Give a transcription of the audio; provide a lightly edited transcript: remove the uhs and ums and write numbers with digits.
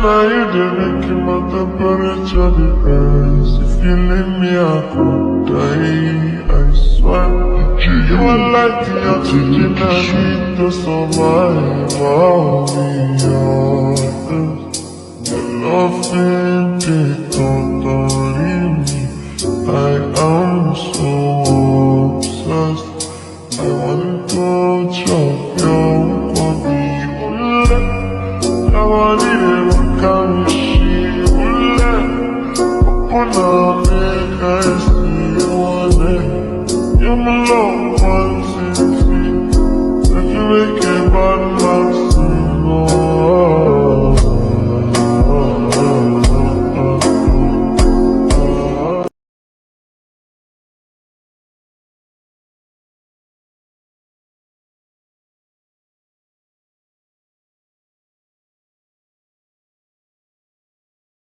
now you dey make my temperature dey rise. If you leave me, I could die, I swear. You are like the oxygen I need to survive. I'll be honest. Your loving, they totally me. I